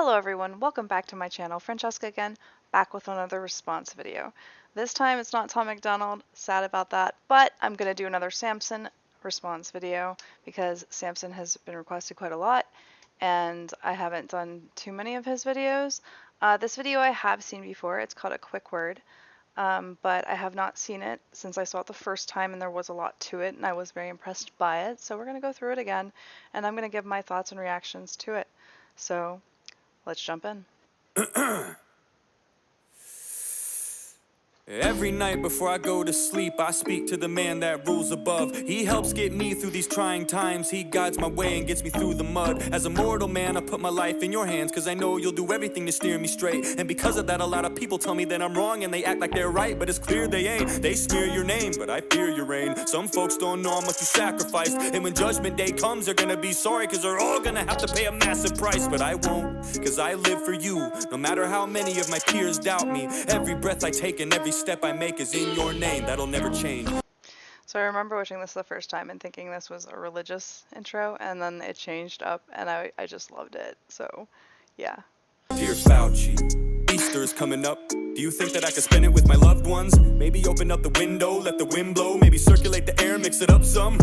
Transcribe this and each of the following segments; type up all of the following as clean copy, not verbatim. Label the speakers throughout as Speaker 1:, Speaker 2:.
Speaker 1: Hello everyone, welcome back to my channel. Francesca again, back with another response video. This time it's not Tom McDonald, sad about that, but I'm going to do another Samson response video because Samson has been requested quite a lot and I haven't done too many of his videos. This video I have seen before, it's called A Quick Word, but I have not seen it since I saw it the first time and there was a lot to it and I was very impressed by it. So we're going to go through it again and I'm going to give my thoughts and reactions to it. So let's jump in.
Speaker 2: Every night before I go to sleep, I speak to the man that rules above. He helps get me through these trying times. He guides my way and gets me through the mud. As a mortal man, I put my life in your hands, cause I know you'll do everything to steer me straight. And because of that, a lot of people tell me that I'm wrong and they act like they're right, but it's clear they ain't. They smear your name, but I fear your reign. Some folks don't know how much you sacrificed, and when judgment day comes, they're gonna be sorry, cause they're all gonna have to pay a massive price. But I won't, cause I live for you. No matter how many of my peers doubt me, every breath I take and every step I make is in your name. That'll never change.
Speaker 1: So I remember watching this the first time and thinking this was a religious intro, and then it changed up and I just loved it. So yeah.
Speaker 2: Dear Fauci, Easter's coming up. Do you think that I could spend it with my loved ones? Maybe open up the window, let the wind blow, maybe circulate the air, mix it up some?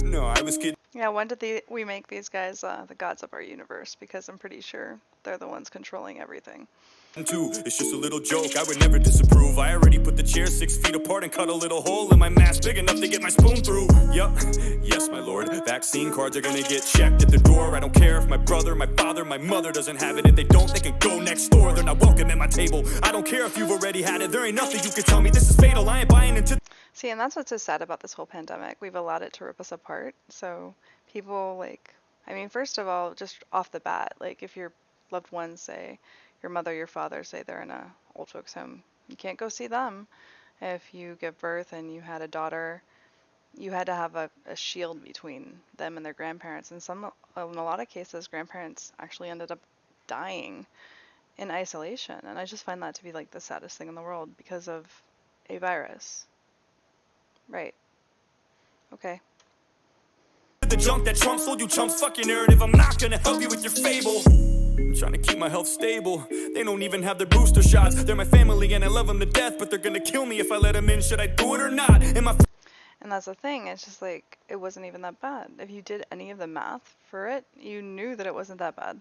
Speaker 2: No, I was kidding.
Speaker 1: Yeah, when did we make these guys the gods of our universe? Because I'm pretty sure they're the ones controlling everything.
Speaker 2: Too. It's just a little joke, I would never disapprove. I already put the chair 6 feet apart and cut a little hole in my mask big enough to get my spoon through. Yup, yes my lord, vaccine cards are gonna get checked at the door. I don't care if my brother, my father, my mother doesn't have it. If they don't, they can go next door. They're not welcome at my table. I don't care if you've already had it. There ain't nothing you can tell me. This is fatal, I ain't buying into.
Speaker 1: See, and that's what's so sad about this whole pandemic. We've allowed it to rip us apart. So people first of all, just off the bat, like if your loved ones, say your mother, your father, say they're in a old folks home, you can't go see them. If you give birth and you had a daughter, you had to have a shield between them and their grandparents. And in a lot of cases, grandparents actually ended up dying in isolation. And I just find that to be like the saddest thing in the world because of a virus. Right. Okay.
Speaker 2: The junk that Trump sold you chumps, fuck your narrative. I'm not gonna help you with your fable. I'm trying to keep my health stable. They don't even have their booster shots. They're my family and I love them to death, but they're gonna kill me if I let them in. Should I do it or not?
Speaker 1: And that's the thing, it's just like, it wasn't even that bad. If you did any of the math for it, you knew that it wasn't that bad.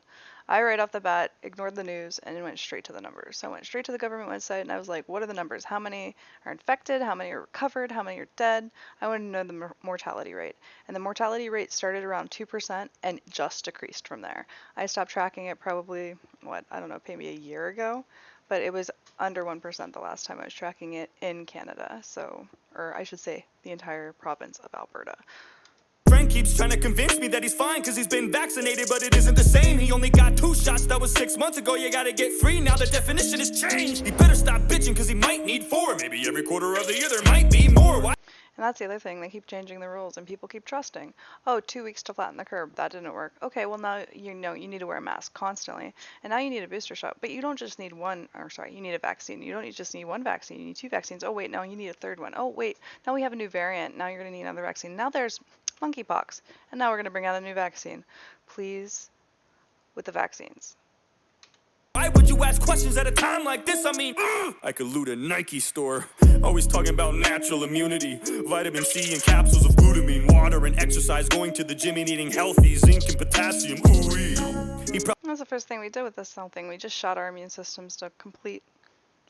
Speaker 1: I right off the bat ignored the news and went straight to the numbers. So I went straight to the government website and I was like, what are the numbers? How many are infected? How many are recovered? How many are dead? I want to know the mortality rate. And the mortality rate started around 2% and just decreased from there. I stopped tracking it probably, maybe a year ago, but it was under 1% the last time I was tracking it in Canada. So, or I should say the entire province of Alberta.
Speaker 2: Friend keeps trying to convince me that he's fine because he's been vaccinated, but it isn't the same. He only got 2 shots, that was 6 months ago. You gotta get 3, now the definition has changed. He better stop bitching because he might need 4. Maybe every quarter of the year there might be more. Why?
Speaker 1: And that's the other thing, they keep changing the rules and people keep trusting. Oh, 2 weeks to flatten the curve, that didn't work. Okay, well now you know you need to wear a mask constantly. And now you need a booster shot, but you don't just need you need a vaccine. You don't just need 1 vaccine, you need 2 vaccines. Oh wait, now you need a 3rd one. Oh wait, now we have a new variant, now you're gonna need another vaccine. Now there's monkeypox, and now we're gonna bring out a new vaccine. Please, with the vaccines.
Speaker 2: Why would you ask questions at a time like this? I mean, I could loot a Nike store. Always talking about natural immunity, vitamin C and capsules of glutamine, water and exercise, going to the gym and eating healthy, zinc and potassium. Ooh-wee.
Speaker 1: That's the first thing we did with this whole thing. We just shot our immune systems to complete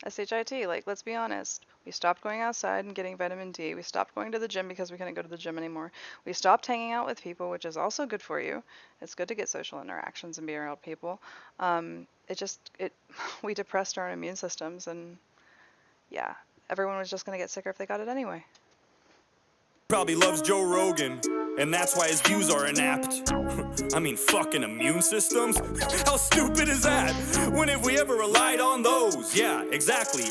Speaker 1: SHIT. Like, let's be honest. We stopped going outside and getting vitamin D. We stopped going to the gym because we couldn't go to the gym anymore. We stopped hanging out with people, which is also good for you. It's good to get social interactions and be around people. We depressed our immune systems, and yeah, everyone was just going to get sicker if they got it anyway.
Speaker 2: Probably loves Joe Rogan, and that's why his views are inapt. I mean, fucking immune systems? How stupid is that? When have we ever relied on those? Yeah, exactly.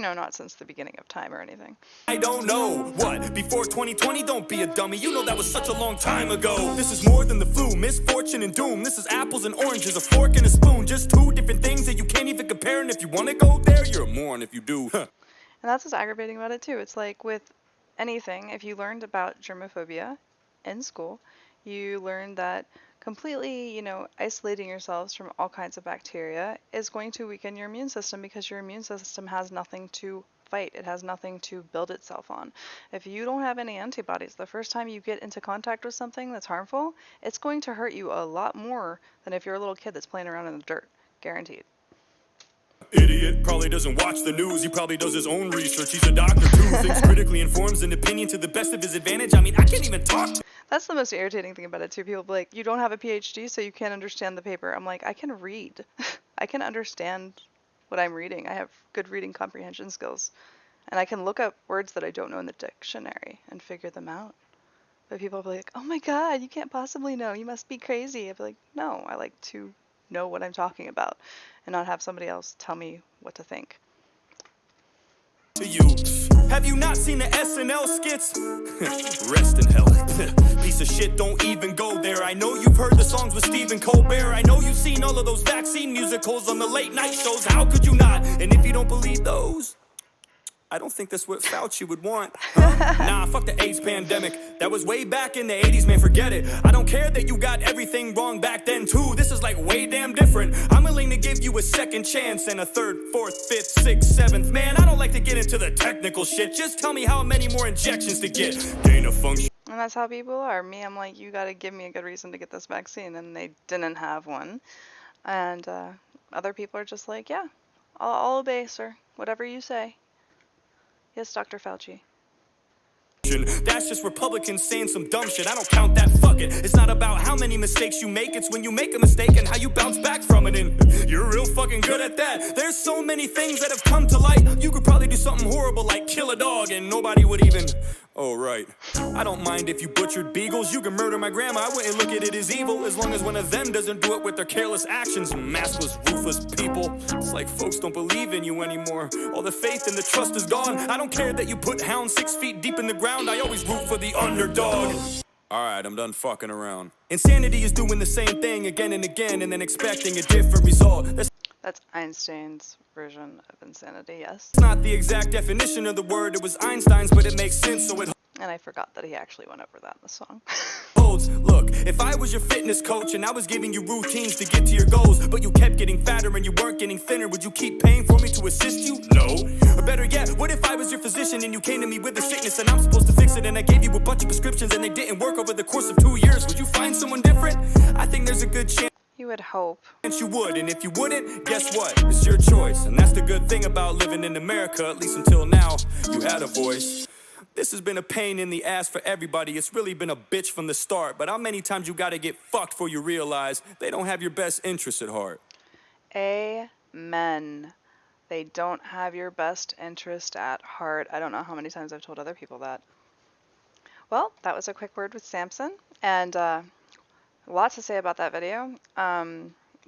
Speaker 1: Not since the beginning of time or anything.
Speaker 2: I don't know. What? Before 2020? Don't be a dummy. You know that was such a long time ago. This is more than the flu, misfortune and doom. This is apples and oranges, a fork and a spoon. Just 2 different things that you can't even compare. And if you want to go there, you're a moron if you do.
Speaker 1: And that's what's aggravating about it too. It's like with anything, if you learned about germophobia in school, you learned that completely, isolating yourselves from all kinds of bacteria is going to weaken your immune system because your immune system has nothing to fight. It has nothing to build itself on. If you don't have any antibodies, the first time you get into contact with something that's harmful, it's going to hurt you a lot more than if you're a little kid that's playing around in the dirt. Guaranteed.
Speaker 2: Idiot probably doesn't watch the news. He probably does his own research. He's a doctor too. Thinks critically, informs an opinion to the best of his advantage. I mean, I can't even talk.
Speaker 1: That's the most irritating thing about it too. People be like, you don't have a PhD, so you can't understand the paper. I'm like, I can read. I can understand what I'm reading. I have good reading comprehension skills. And I can look up words that I don't know in the dictionary and figure them out. But people will be like, oh my God, you can't possibly know. You must be crazy. I'd be like, no, I like to know what I'm talking about and not have somebody else tell me what to think.
Speaker 2: To you. Have you not seen the SNL skits? Rest in hell. Piece of shit, don't even go there. I know you've heard the songs with Stephen Colbert. I know you've seen all of those vaccine musicals on the late night shows. How could you not? And if you don't believe those, I don't think that's what Fauci would want. Huh? Nah, fuck the AIDS pandemic. That was way back in the 80s, man, forget it. I don't care that you got everything wrong back then, too. This is like way damn different. I'm willing to give you a second chance and a third, fourth, fifth, sixth, seventh. Man, I don't like to get into the technical shit. Just tell me how many more injections to get. Gain of function.
Speaker 1: And that's how people are. Me, I'm like, you gotta give me a good reason to get this vaccine. And they didn't have one. And other people are just like, yeah, I'll obey, sir. Whatever you say. Yes, Dr. Fauci.
Speaker 2: That's just Republicans saying some dumb shit. I don't count that, fuck it. It's not about how many mistakes you make. It's when you make a mistake and how you bounce back from it. And you're real fucking good at that. There's so many things that have come to light. You could probably do something horrible like kill a dog and nobody would even... Oh, right. I don't mind if you butchered beagles. You can murder my grandma. I wouldn't look at it as evil as long as one of them doesn't do it with their careless actions. Maskless, ruthless people. It's like folks don't believe in you anymore. All the faith and the trust is gone. I don't care that you put hounds 6 feet deep in the ground. I always root for the underdog. Alright, I'm done fucking around. Insanity is doing the same thing again and again and then expecting a different result.
Speaker 1: That's Einstein's version of insanity, yes.
Speaker 2: It's not the exact definition of the word, it was Einstein's, but it makes sense, so it
Speaker 1: And I forgot that he actually went over that in the song.
Speaker 2: holds. Look, if I was your fitness coach and I was giving you routines to get to your goals, but you kept getting fatter and you weren't getting thinner, would you keep paying for me to assist you? No. Or better yet, what if I was your physician and you came to me with a sickness and I'm supposed to fix it and I gave you a bunch of prescriptions and they didn't work over the course of 2 years? Would you find someone different? I think there's a good chance.
Speaker 1: You would hope.
Speaker 2: You would, and if you wouldn't, guess what? It's your choice, and that's the good thing about living in America, at least until now, you had a voice. This has been a pain in the ass for everybody. It's really been a bitch from the start, but how many times you gotta get fucked before you realize they don't have your best interests at heart?
Speaker 1: Amen. They don't have your best interest at heart. I don't know how many times I've told other people that. Well, that was a quick word with Samson, and lots to say about that video.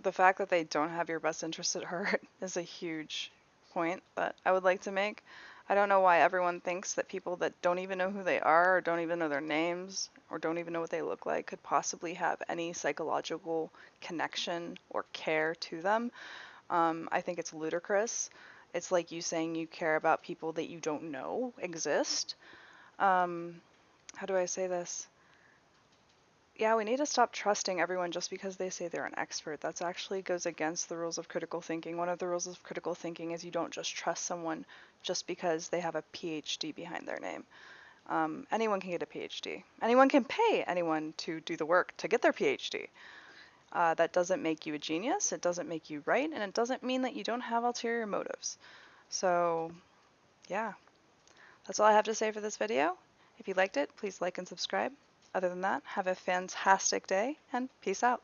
Speaker 1: The fact that they don't have your best interest at heart is a huge point that I would like to make. I don't know why everyone thinks that people that don't even know who they are or don't even know their names or don't even know what they look like could possibly have any psychological connection or care to them. I think it's ludicrous. It's like you saying you care about people that you don't know exist. How do I say this? Yeah, we need to stop trusting everyone just because they say they're an expert. That actually goes against the rules of critical thinking. One of the rules of critical thinking is you don't just trust someone just because they have a PhD behind their name. Anyone can get a PhD. Anyone can pay anyone to do the work to get their PhD. That doesn't make you a genius, it doesn't make you right, and it doesn't mean that you don't have ulterior motives. So, yeah. That's all I have to say for this video. If you liked it, please like and subscribe. Other than that, have a fantastic day, and peace out.